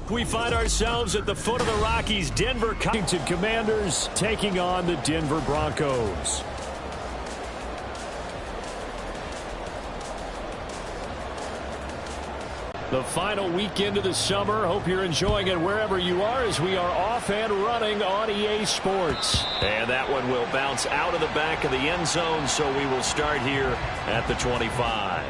We find ourselves at the foot of the Rockies. Denver Commanders taking on the Denver Broncos. The final weekend of the summer. Hope you're enjoying it wherever you are as we are off and running on EA Sports. And that one will bounce out of the back of the end zone, so we will start here at the 25.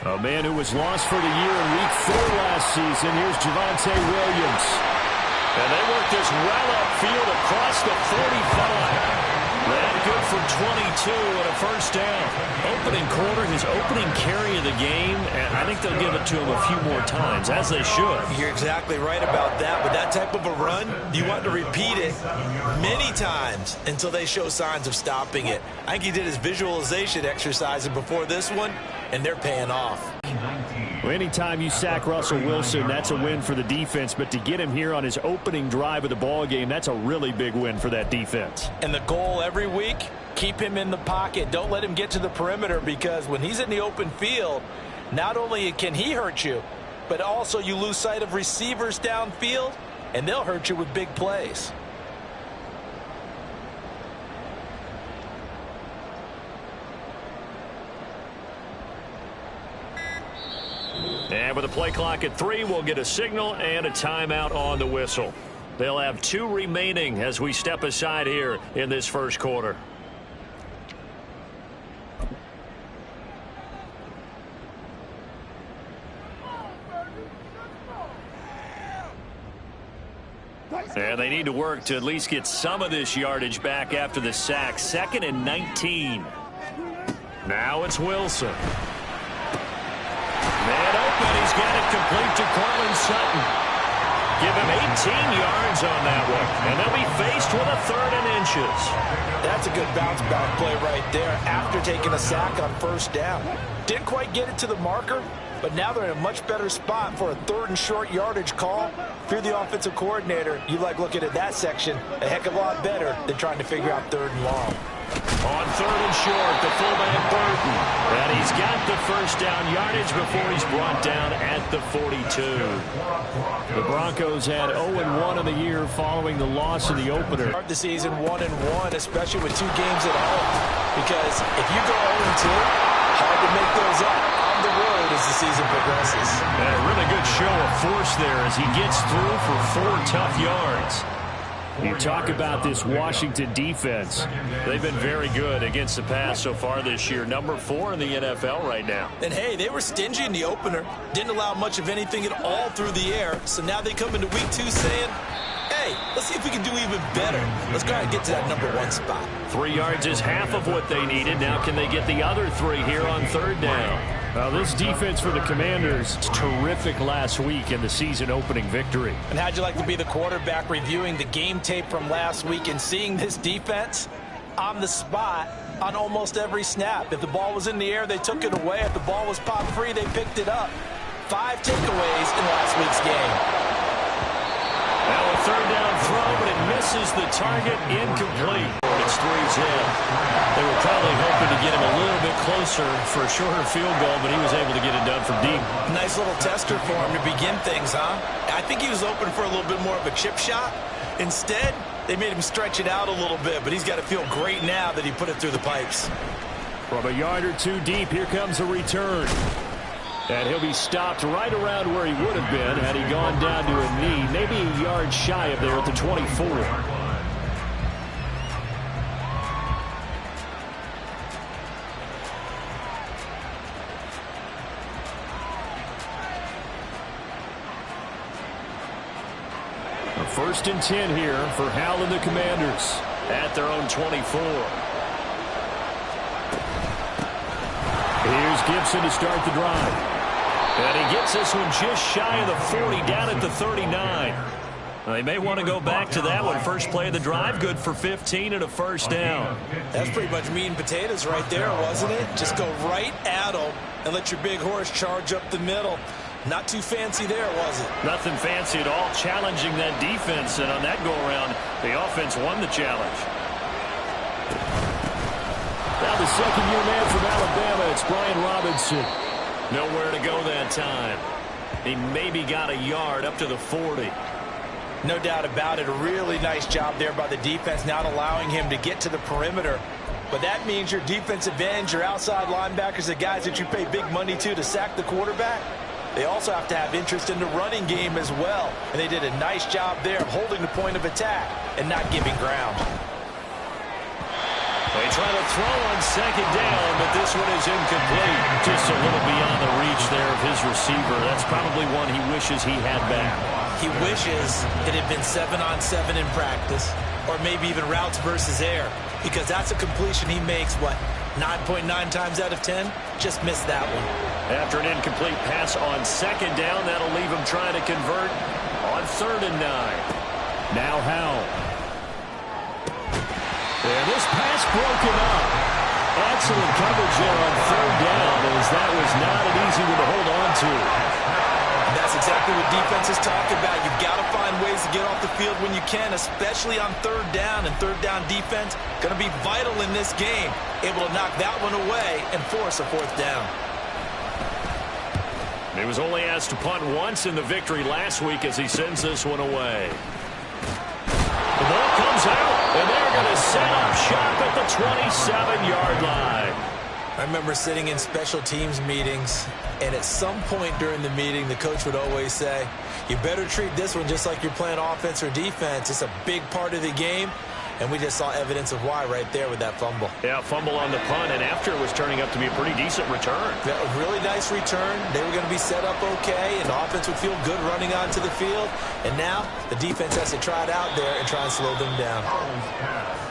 A man who was lost for the year in Week 4 last season. Here's Javonte Williams. And they work this well upfield across the 45. That good for 22 and a first down. Opening quarter, his opening carry of the game, and I think they'll give it to him a few more times, as they should. You're exactly right about that. With that type of a run, you want to repeat it many times until they show signs of stopping it. I think he did his visualization exercise before this one, and they're paying off. Well, anytime you sack Russell Wilson, that's a win for the defense. But to get him here on his opening drive of the ball game, that's a really big win for that defense. And the goal every week, keep him in the pocket. Don't let him get to the perimeter, because when he's in the open field, not only can he hurt you, but also you lose sight of receivers downfield, and they'll hurt you with big plays. And with the play clock at 3, we'll get a signal and a timeout on the whistle. They'll have 2 remaining as we step aside here in this first quarter. And they need to work to at least get some of this yardage back after the sack. 2nd and 19. Now it's Wilson. Man open, he's got it complete to Courtland Sutton. Give him 18 yards on that one, and they'll be faced with a 3rd and inches. That's a good bounce-back play right there after taking a sack on first down. Didn't quite get it to the marker, but now they're in a much better spot for a 3rd and short yardage call. If you're the offensive coordinator, you like looking at that section a heck of a lot better than trying to figure out 3rd and long. On 3rd and short, the fullback Burton. And he's got the first down yardage before he's brought down at the 42. The Broncos had 0-1 in the year following the loss in the opener. Start the season 1-1, especially with 2 games at home. Because if you go 0-2, hard to make those up on the road as the season progresses. And a really good show of force there as he gets through for 4 tough yards. You talk about this Washington defense. They've been very good against the pass so far this year. Number 4 in the NFL right now. And, hey, they were stingy in the opener. Didn't allow much of anything at all through the air. So now they come into week 2 saying, hey, let's see if we can do even better. Let's go ahead and get to that number 1 spot. 3 yards is half of what they needed. Now can they get the other 3 here on 3rd down? Now, this defense for the Commanders is terrific last week in the season-opening victory. And how'd you like to be the quarterback reviewing the game tape from last week and seeing this defense on the spot on almost every snap? If the ball was in the air, they took it away. If the ball was popped free, they picked it up. 5 takeaways in last week's game. Now a 3rd down throw, but it misses the target, incomplete. It's 3's in. They were probably hoping to get him a little bit closer for a shorter field goal, but he was able to get it done from deep. Nice little tester for him to begin things, huh? I think he was open for a little bit more of a chip shot. Instead, they made him stretch it out a little bit, but he's got to feel great now that he put it through the pipes. From a yard or 2 deep, here comes a return. And he'll be stopped right around where he would have been had he gone down to a knee, maybe a yard shy of there at the 24. A 1st and 10 here for Hal and the Commanders at their own 24. Here's Gibson to start the drive. And he gets this one just shy of the 40, down at the 39. They may want to go back to that one. First play of the drive, good for 15 and a 1st down. That's pretty much meat and potatoes right there, wasn't it? Just go right at them and let your big horse charge up the middle. Not too fancy there, was it? Nothing fancy at all, challenging that defense. And on that go-around, the offense won the challenge. Now the second-year man from Alabama, it's Brian Robinson. Nowhere to go that time. He maybe got a yard up to the 40. No doubt about it. A really nice job there by the defense, not allowing him to get to the perimeter. But that means your defensive ends, your outside linebackers, the guys that you pay big money to sack the quarterback, they also have to have interest in the running game as well. And they did a nice job there of holding the point of attack and not giving ground. They try to throw on 2nd down, but this one is incomplete. Just a little beyond the reach there of his receiver. That's probably one he wishes he had back. He wishes it had been 7-on-7 in practice, or maybe even routes versus air, because that's a completion he makes, what, 9.9 times out of 10? Just missed that one. After an incomplete pass on 2nd down, that'll leave him trying to convert on 3rd and 9. Now Howell. And this pass broken up. Excellent coverage there on 3rd down, as that was not an easy one to hold on to. And that's exactly what defenses talk about. You've got to find ways to get off the field when you can, especially on 3rd down. And 3rd down defense going to be vital in this game. Able to knock that one away and force a 4th down. He was only asked to punt once in the victory last week as he sends this one away. The ball comes out, and they're going to set up shop at the 27-yard line. I remember sitting in special teams meetings, and at some point during the meeting, the coach would always say, you better treat this one just like you're playing offense or defense. It's a big part of the game. And we just saw evidence of why right there with that fumble. Yeah, fumble on the punt, and after it was turning up to be a pretty decent return. Yeah, a really nice return. They were going to be set up okay, and the offense would feel good running onto the field. And now the defense has to try it out there and try and slow them down.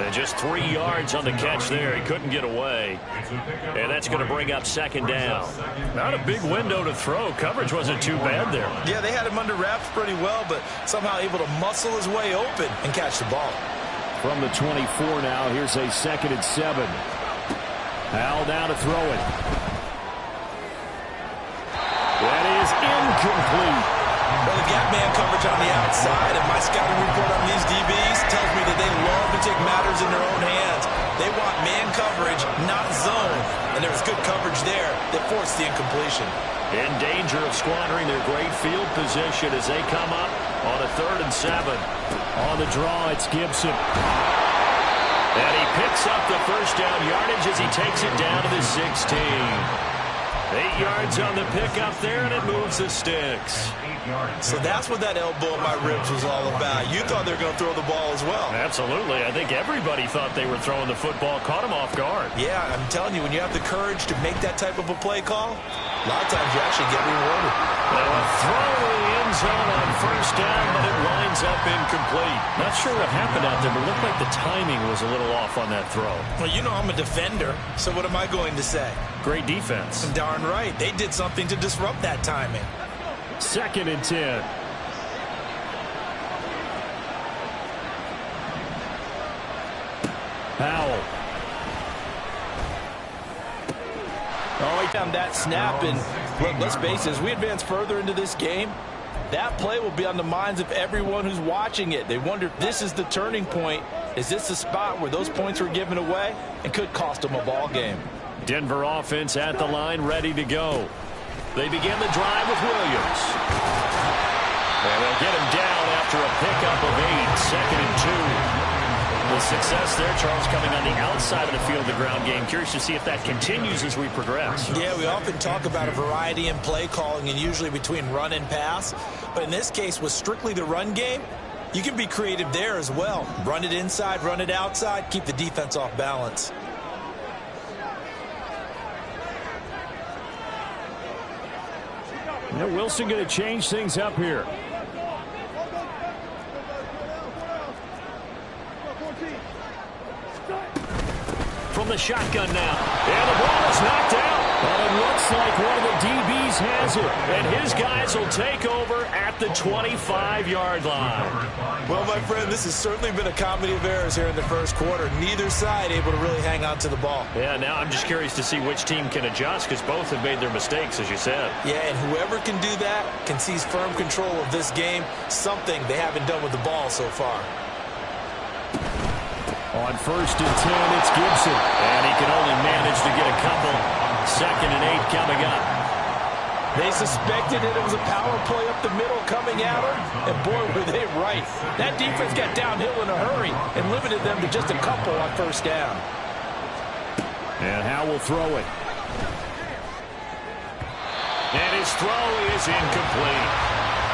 And just 3 yards on the catch there. He couldn't get away. And that's going to bring up 2nd down. Not a big window to throw. Coverage wasn't too bad there. Yeah, they had him under wraps pretty well, but somehow able to muscle his way open and catch the ball. From the 24 now, here's a 2nd and 7. Howell down to throw it. That is incomplete. Well, the gap man coverage on the outside, and my scouting report on these DBs tells me that they love to take matters in their own hands. They want man coverage, not zone. And there was good coverage there that forced the incompletion. In danger of squandering their great field position as they come up on a 3rd and 7. On the draw, it's Gibson. And he picks up the 1st down yardage as he takes it down to the 16. 8 yards on the pickup there, and it moves the sticks. So that's what that elbow in my ribs was all about. You thought they were going to throw the ball as well. Absolutely. I think everybody thought they were throwing the football, caught him off guard. Yeah, I'm telling you, when you have the courage to make that type of a play call, a lot of times you actually get rewarded. Now a throw in the end zone on first down, but it winds up incomplete. Not sure what happened out there, but it looked like the timing was a little off on that throw. Well, you know I'm a defender, so what am I going to say? Great defense. Darn right. They did something to disrupt that timing. 2nd and 10. Powell. Oh, he found that snap, and look, let's face it, as we advance further into this game, that play will be on the minds of everyone who's watching it. They wonder if this is the turning point. Is this the spot where those points were given away and could cost them a ball game? Denver offense at the line, ready to go. They begin the drive with Williams. And they'll get him down after a pickup of 8, 2nd and 2. The success there, Charles, coming on the outside of the field, the ground game. Curious to see if that continues as we progress. Yeah, we often talk about a variety in play calling and usually between run and pass. But in this case, with strictly the run game, you can be creative there as well. Run it inside, run it outside, keep the defense off balance. Now Wilson going to change things up here. From the shotgun now. And the ball is knocked out. But it looks like one of the DBs has it. And his guys will take over at the 25-yard line. Well, my friend, this has certainly been a comedy of errors here in the first quarter. Neither side able to really hang on to the ball. Yeah, now I'm just curious to see which team can adjust because both have made their mistakes, as you said. Yeah, and whoever can do that can seize firm control of this game, something they haven't done with the ball so far. On 1st and 10, it's Gibson. And he can only manage to get a couple. 2nd and 8 coming up. They suspected that it was a power play up the middle coming at them, and boy, were they right. That defense got downhill in a hurry and limited them to just a couple on 1st down. And Howe will throw it. And his throw is incomplete.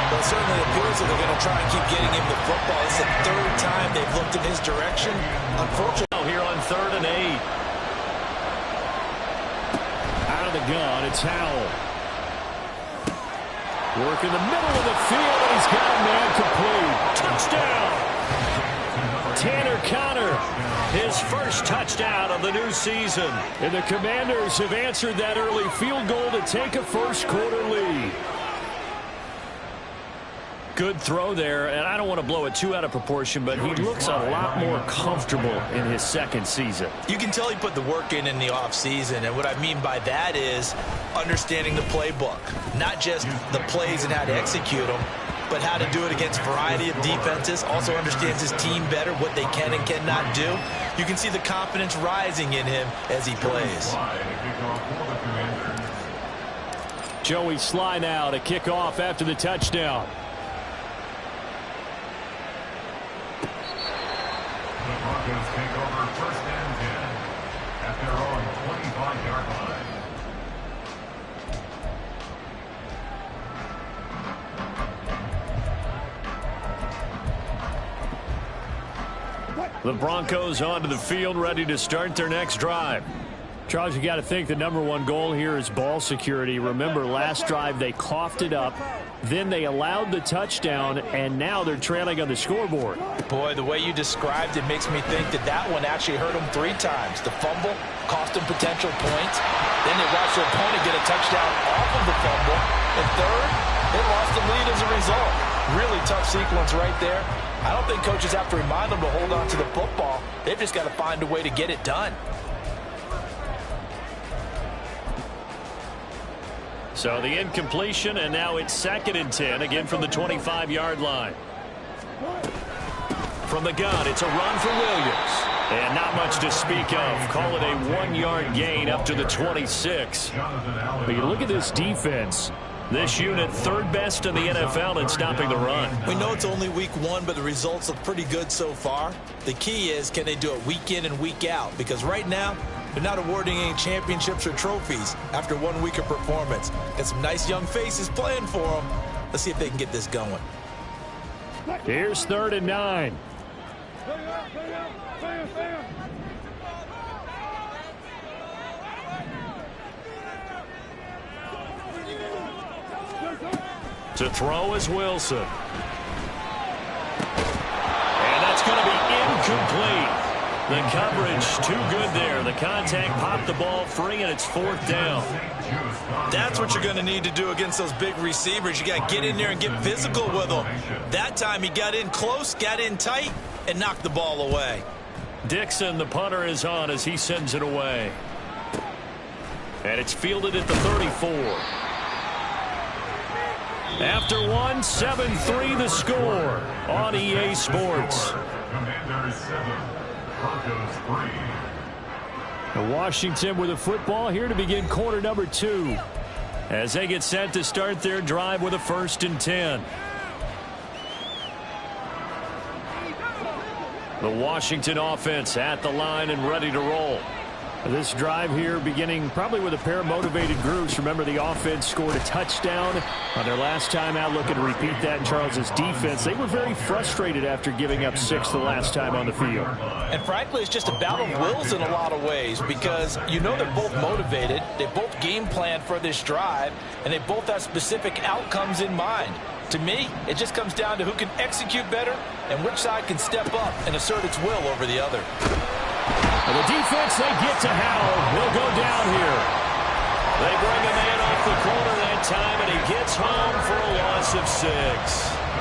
Well, it certainly appears that they're going to try and keep getting him the football. It's the 3rd time they've looked in his direction. Unfortunately, here on 3rd and 8. Out of the gun, it's Howell. Work in the middle of the field, and he's got a man complete. Touchdown! Tanner Conner, his first touchdown of the new season. And the Commanders have answered that early field goal to take a first-quarter lead. Good throw there, and I don't want to blow it too out of proportion, but he looks a lot more comfortable in his 2nd season. You can tell he put the work in the offseason, and what I mean by that is understanding the playbook. Not just the plays and how to execute them, but how to do it against a variety of defenses. Also understands his team better, what they can and cannot do. You can see the confidence rising in him as he plays. Joey Sly now to kick off after the touchdown. The Broncos take over 1st and 10 at their own 25-yard line. The Broncos onto the field, ready to start their next drive. Charles, you got to think the #1 goal here is ball security. Remember, last drive they coughed it up, then they allowed the touchdown, and now they're trailing on the scoreboard. Boy, the way you described it makes me think that that one actually hurt them 3 times. The fumble cost them potential points. Then they watched their opponent get a touchdown off of the fumble. And third, they lost the lead as a result. Really tough sequence right there. I don't think coaches have to remind them to hold on to the football. They've just got to find a way to get it done. So the incompletion, and now it's 2nd and 10, again from the 25-yard line. From the gun, it's a run for Williams. And not much to speak of. Call it a 1-yard gain up to the 26. But you look at this defense. This unit, 3rd best in the NFL in stopping the run. We know it's only week 1, but the results look pretty good so far. The key is, can they do it week in and week out? Because right now, They're not awarding any championships or trophies after 1 week of performance. Got some nice young faces playing for them. Let's see if they can get this going. Here's 3rd and 9. To throw is Wilson. And that's going to be incomplete. The coverage too good there. The contact popped the ball free, and it's 4th down. That's what you're going to need to do against those big receivers. You got to get in there and get physical with them. That time he got in close, got in tight, and knocked the ball away. Dixon, the punter, is on as he sends it away. And it's fielded at the 34. After one, 7-3 the score on EA Sports. Commanders 7, Broncos 3. Washington with a football here to begin quarter number 2. As they get set to start their drive with a 1st and 10. The Washington offense at the line and ready to roll. This drive here beginning probably with a pair of motivated groups. Remember, the offense scored a touchdown on their last time out. Looking to repeat that in Charles's defense. They were very frustrated after giving up 6 the last time on the field. And frankly, it's just a battle of wills in a lot of ways because you know they're both motivated. They both game plan for this drive, and they both have specific outcomes in mind. To me, it just comes down to who can execute better and which side can step up and assert its will over the other. And the defense, they get to Howell. He'll go down here. They bring a man off the corner that time, and he gets home for a loss of 6.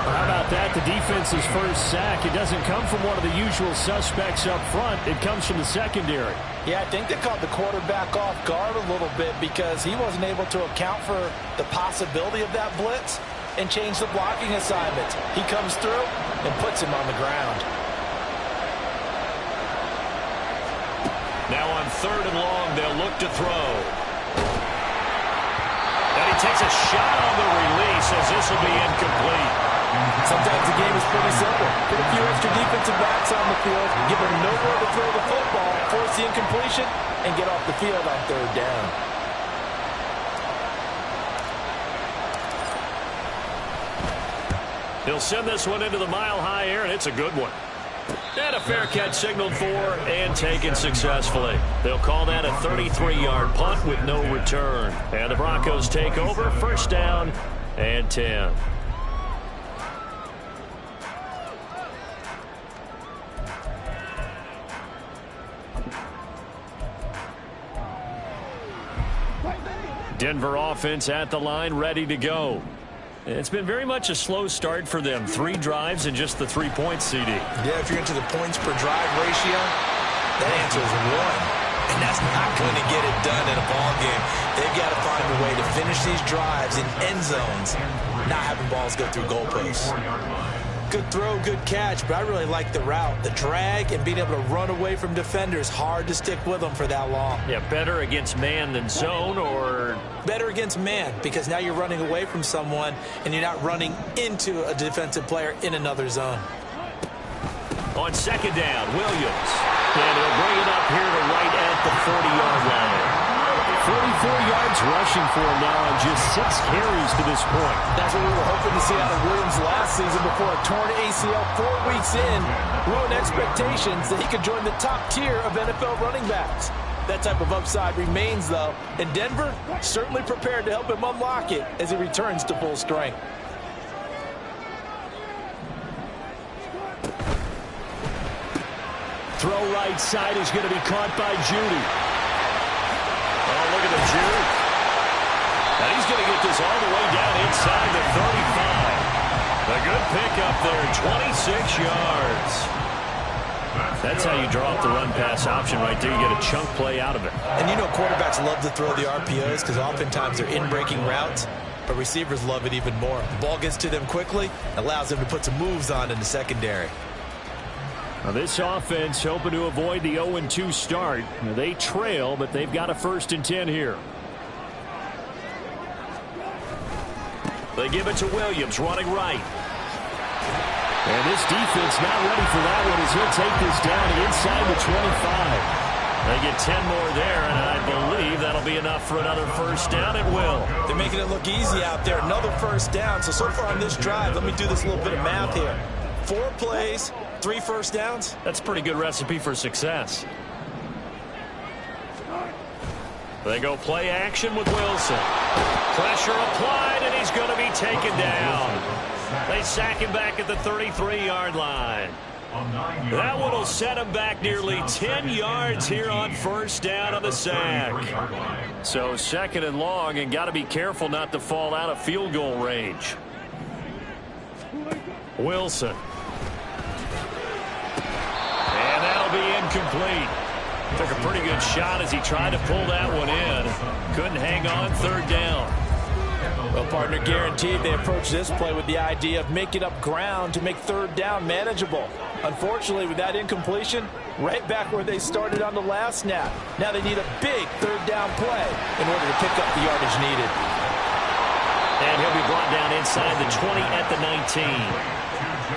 How about that? The defense's first sack. It doesn't come from one of the usual suspects up front. It comes from the secondary. Yeah, I think they caught the quarterback off guard a little bit because he wasn't able to account for the possibility of that blitz and change the blocking assignments. He comes through and puts him on the ground. Now on 3rd and long, they'll look to throw. And he takes a shot on the release as this will be incomplete. Sometimes the game is pretty simple. Put a few extra defensive backs on the field, give them nowhere to throw the football, force the incompletion, and get off the field on 3rd down. He'll send this one into the mile-high air, and it's a good one. And a fair catch signaled for and taken successfully. They'll call that a 33-yard punt with no return. And the Broncos take over, 1st down and 10. Denver offense at the line, ready to go. It's been very much a slow start for them. 3 drives and just the 3 points, CD. Yeah, if you're into the points per drive ratio, that answer is 1. And that's not going to get it done in a ball game. They've got to find a way to finish these drives in end zones, not having balls go through goalposts. Good throw, good catch, but I really like the route. The drag and being able to run away from defenders, hard to stick with them for that long. Yeah, better against man than zone, or better against man, because now you're running away from someone and you're not running into a defensive player in another zone. On 2nd down, Williams. And he'll bring it up here to right at the 40-yard line. 44 yards rushing for him now on just 6 carries to this point. That's what we were hoping to see out of Williams last season before a torn ACL 4 weeks in. Ruined expectations that he could join the top tier of NFL running backs. That type of upside remains, though, and Denver certainly prepared to help him unlock it as he returns to full strength. Throw right side is going to be caught by Judy. Oh, look at the juke. And he's going to get this all the way down inside the 35. A good pickup there, 26 yards. That's how you draw up the run-pass option right there. You get a chunk play out of it. And you know quarterbacks love to throw the RPOs because oftentimes they're in-breaking routes, but receivers love it even more. The ball gets to them quickly, allows them to put some moves on in the secondary. Now this offense hoping to avoid the 0-2 start. Now they trail, but they've got a 1st and 10 here. They give it to Williams, running right. And this defense not ready for that one as he'll take this down inside the 25. They get 10 more there, and I believe that'll be enough for another first down. It will. They're making it look easy out there. Another first down. So far on this drive, let me do this little bit of math here. 4 plays, 3 first downs. That's a pretty good recipe for success. They go play action with Wilson. Pressure applied, and he's going to be taken down. They sack him back at the 33-yard line. That one will set him back nearly 10 yards here on first down on the sack. So second and long, and got to be careful not to fall out of field goal range. Wilson. And that'll be incomplete. Took a pretty good shot as he tried to pull that one in. Couldn't hang on, third down. Well, partner, guaranteed they approach this play with the idea of making up ground to make third down manageable. Unfortunately, with that incompletion, right back where they started on the last snap. Now they need a big third down play in order to pick up the yardage needed. And he'll be brought down inside the 20 at the 19.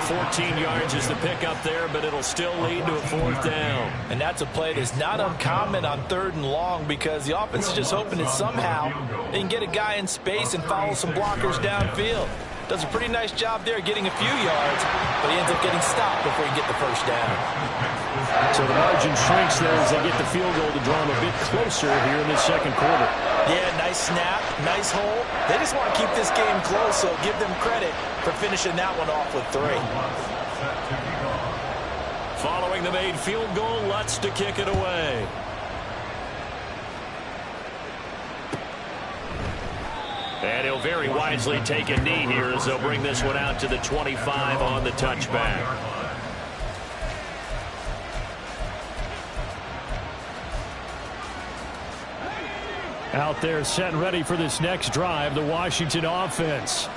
14 yards is the pickup there, but it'll still lead to a fourth down. And that's a play that's not uncommon on third and long because the offense is just hoping that somehow they can get a guy in space and follow some blockers downfield. Does a pretty nice job there getting a few yards, but he ends up getting stopped before he can get the first down. So the margin shrinks there as they get the field goal to draw him a bit closer here in the second quarter. Yeah, nice snap, nice hole. They just want to keep this game close, so give them credit for finishing that one off with 3. Following the made field goal, Lutz to kick it away. And he'll very wisely take a knee here as they'll bring this one out to the 25 on the touchback. Out there set and ready for this next drive, the Washington offense.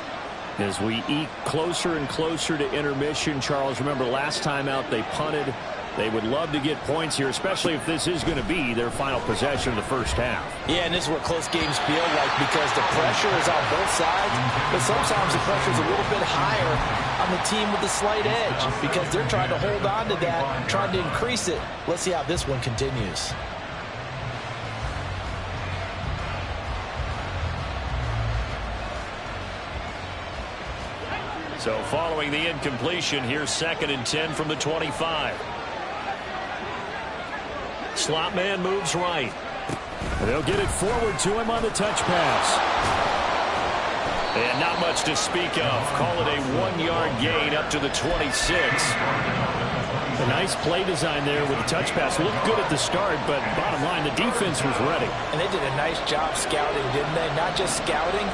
As we eke closer and closer to intermission, Charles, remember last time out they punted. They would love to get points here, especially if this is going to be their final possession of the first half. Yeah, and this is what close games feel like because the pressure is on both sides, but sometimes the pressure is a little bit higher on the team with the slight edge because they're trying to hold on to that, trying to increase it. Let's see how this one continues. So following the incompletion, here's 2nd and 10 from the 25. Slot man moves right. They'll get it forward to him on the touch pass. And not much to speak of. Call it a 1-yard gain up to the 26. A nice play design there with the touch pass. Looked good at the start, but bottom line, the defense was ready. And they did a nice job scouting, didn't they? Not just scouting,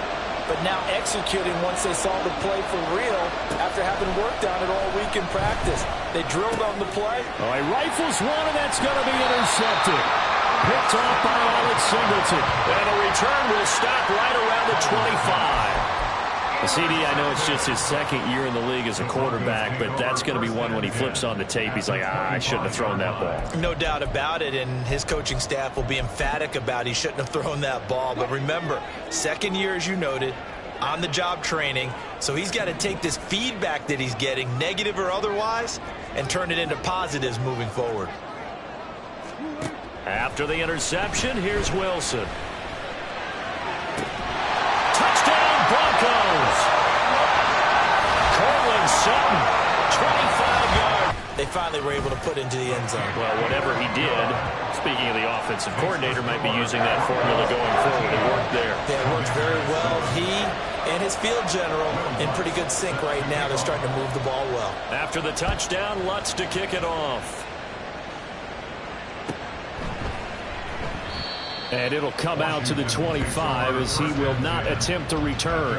but now executing once they saw the play for real after having worked on it all week in practice. They drilled on the play. Oh, he rifles one, and that's going to be intercepted. Picked off by Alex Singleton. And a return will stop right around the 25. CD, I know it's just his 2nd year in the league as a quarterback, but that's going to be one when he flips on the tape. He's like, I shouldn't have thrown that ball. No doubt about it, and his coaching staff will be emphatic about he shouldn't have thrown that ball. But remember, 2nd year, as you noted, on-the-job training, so he's got to take this feedback that he's getting, negative or otherwise, and turn it into positives moving forward. After the interception, here's Wilson. Touchdown, Broncos! Cortland Sutton, 25-yard. They finally were able to put into the end zone. Well, whatever he did, speaking of the offensive coordinator, might be using that formula going forward. It worked there. Yeah, it worked very well. He and his field general in pretty good sync right now. They're starting to move the ball well. After the touchdown, Lutz to kick it off. And it'll come out to the 25 as he will not attempt to return.